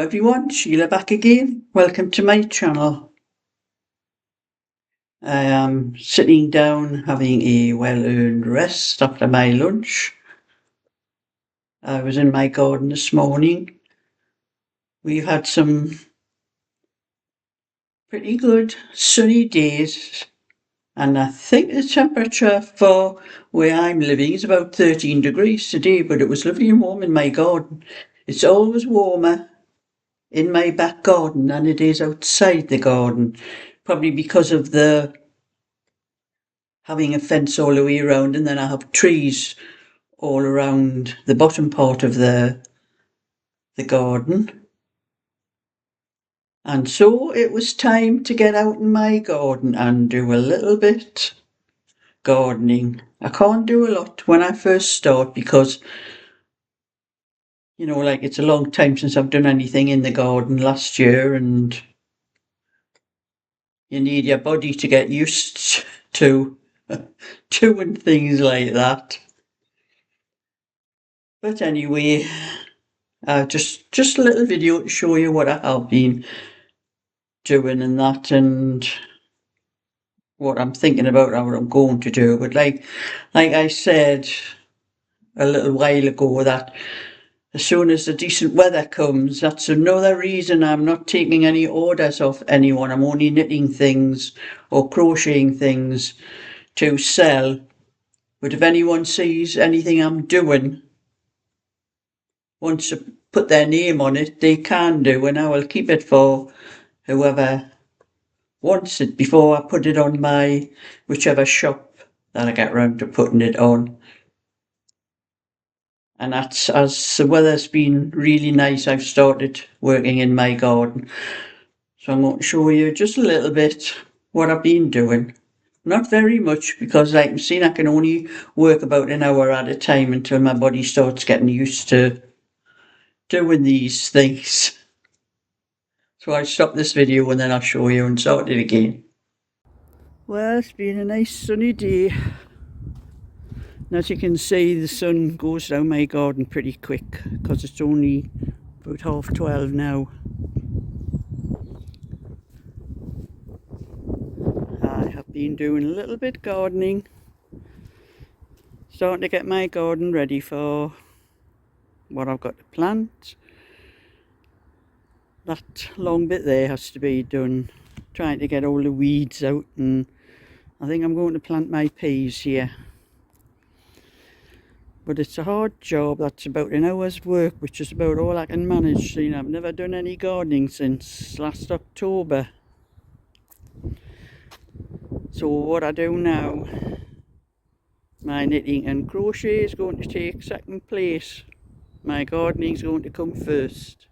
everyone, Sheila back again. Welcome to my channel. I am sitting down having a well-earned rest after my lunch. I was in my garden this morning. We've had some pretty good sunny days, and I think the temperature for where I'm living is about 13 degrees today, but it was lovely and warm in my garden. It's always warmer in my back garden than it is outside the garden, probably because of the having a fence all the way around, and then I have trees all around the bottom part of the garden. And so it was time to get out in my garden and do a little bit gardening. I can't do a lot when I first start because, like it's a long time since I've done anything in the garden last year, and you need your body to get used to doing things like that. But anyway, just a little video to show you what I have been doing and that, and what I'm thinking about and what I'm going to do. But like I said a little while ago, that as soon as the decent weather comes, that's another reason I'm not taking any orders off anyone. I'm only knitting things or crocheting things to sell. But if anyone sees anything I'm doing, wants to put their name on it, they can do, and I will keep it for whoever wants it before I put it on my whichever shop that I get round to putting it on. And that's, as the weather's been really nice, I've started working in my garden. So I'm going to show you just a little bit what I've been doing. Not very much, because like you've seen, I can only work about an hour at a time until my body starts getting used to doing these things. So I'll stop this video and then I'll show you and start it again. Well, it's been a nice sunny day. And as you can see, the sun goes down my garden pretty quick because it's only about 12:30 now. I have been doing a little bit gardening, starting to get my garden ready for what I've got to plant. That long bit there has to be done, trying to get all the weeds out, and I think I'm going to plant my peas here. But it's a hard job. That's about an hour's work, which is about all I can manage. So, I've never done any gardening since last October. So what I do now, my knitting and crochet is going to take second place. My gardening is going to come first.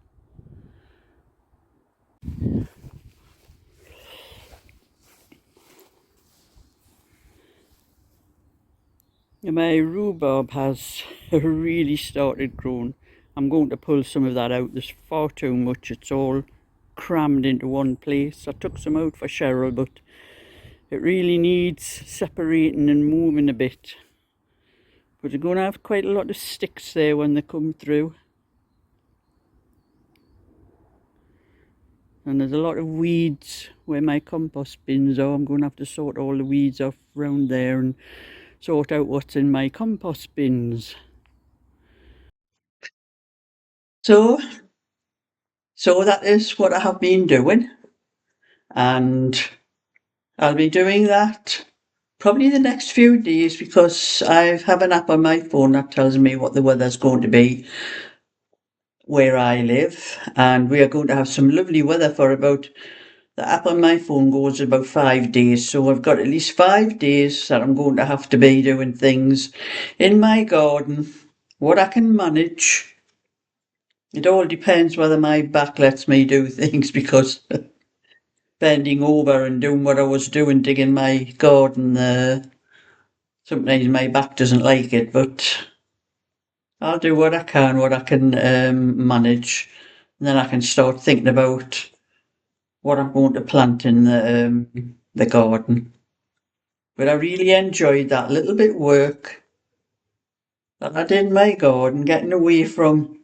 My rhubarb has really started growing. I'm going to pull some of that out. There's far too much. It's all crammed into one place. I took some out for Cheryl, but it really needs separating and moving a bit. But you're going to have quite a lot of sticks there when they come through. And there's a lot of weeds where my compost bins are. I'm going to have to sort all the weeds off round there and sort out what's in my compost bins. So that is what I have been doing, and I'll be doing that probably the next few days, because I have an app on my phone that tells me what the weather's going to be where I live, and we are going to have some lovely weather for about, the app on my phone goes about 5 days, so I've got at least 5 days that I'm going to have to be doing things in my garden, what I can manage. It all depends whether my back lets me do things, because bending over and doing what I was doing, digging my garden, sometimes my back doesn't like it, but I'll do what I can manage, and then I can start thinking about what I'm going to plant in the garden. But I really enjoyed that little bit work that I did in my garden, getting away from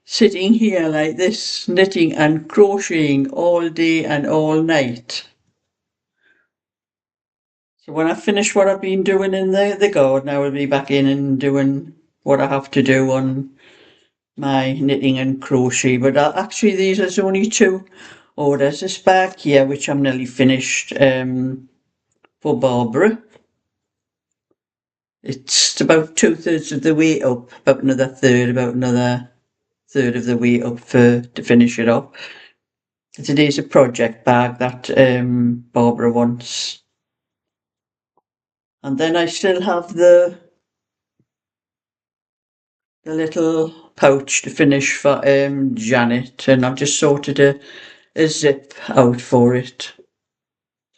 sitting here like this, knitting and crocheting all day and all night. So when I finish what I've been doing in the garden, I will be back in and doing what I have to do on my knitting and crochet. But actually these are only 2 orders. This bag here, which I'm nearly finished, for Barbara. It's about 2/3 of the way up, about another third of the way up to finish it off. Today's a project bag that Barbara wants. And then I still have the little pouch to finish for Janet, and I've just sorted a zip out for it.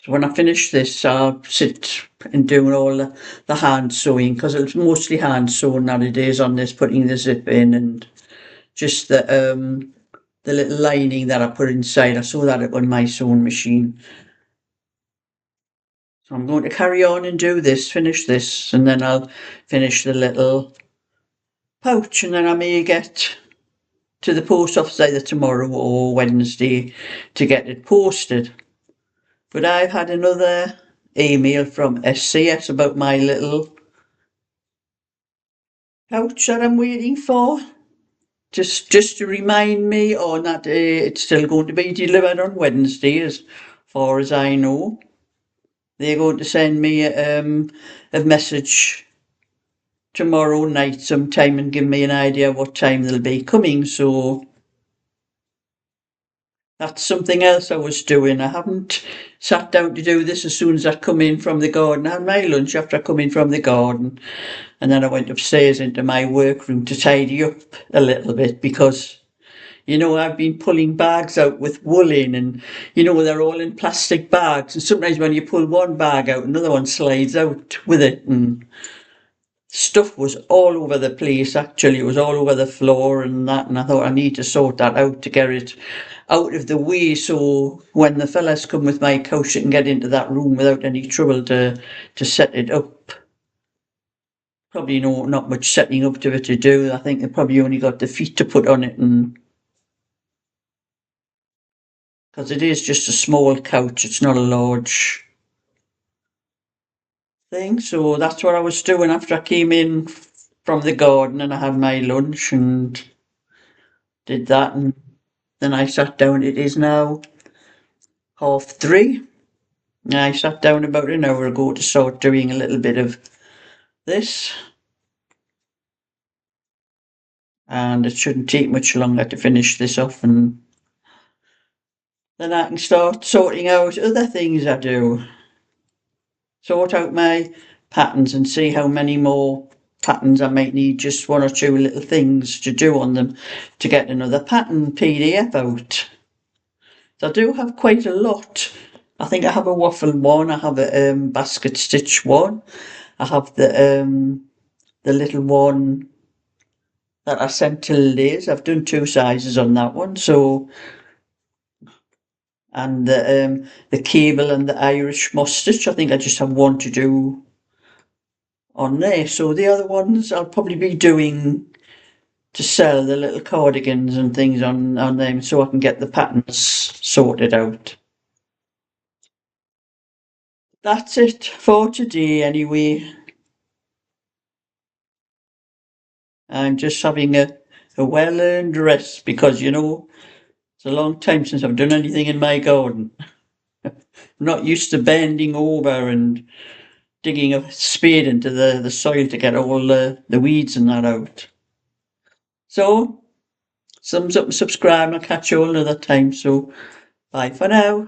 So when I finish this, I'll sit and do all the hand sewing, because it's mostly hand sewn nowadays on this, putting the zip in and just the little lining that I put inside. I sew that up on my sewing machine. So I'm going to carry on and do this, finish this, and then I'll finish the little pouch, and then I may get to the post office either tomorrow or Wednesday to get it posted. But I've had another email from SCS about my little pouch that I'm waiting for. Just to remind me on that it's still going to be delivered on Wednesday, as far as I know. They're going to send me a message tomorrow night sometime and give me an idea what time they'll be coming. So that's something else I was doing. I haven't sat down to do this as soon as I come in from the garden. I had my lunch after I come in from the garden, and then I went upstairs into my workroom to tidy up a little bit, because I've been pulling bags out with wool in, and they're all in plastic bags, and sometimes when you pull one bag out, another one slides out with it, and stuff was all over the place. Actually, it was all over the floor and that, and I thought I need to sort that out to get it out of the way, so when the fellas come with my couch, they can get into that room without any trouble to set it up. Probably not much setting up to it to do. I think they probably only got the feet to put on it, and because it is just a small couch, it's not a large thing. So that's what I was doing after I came in from the garden and I had my lunch and did that, and then I sat down. It is now 3:30. I sat down about an hour ago to start doing a little bit of this, and it shouldn't take much longer to finish this off, and then I can start sorting out other things I do. Sort out my patterns and see how many more patterns I might need, just 1 or 2 little things to do on them to get another pattern PDF out. So I do have quite a lot. I think I have a waffle one, I have a basket stitch one, I have the little one that I sent to Liz. I've done 2 sizes on that one. So, and the cable and the Irish moss stitch, I think I just have one to do on there. So the other ones I'll probably be doing to sell, the little cardigans and things on them, so I can get the patterns sorted out. That's it for today anyway. I'm just having a well-earned rest, because it's a long time since I've done anything in my garden. I'm not used to bending over and digging a spade into the soil to get all the weeds and that out. So thumbs up and subscribe, and I'll catch you all another time. So bye for now.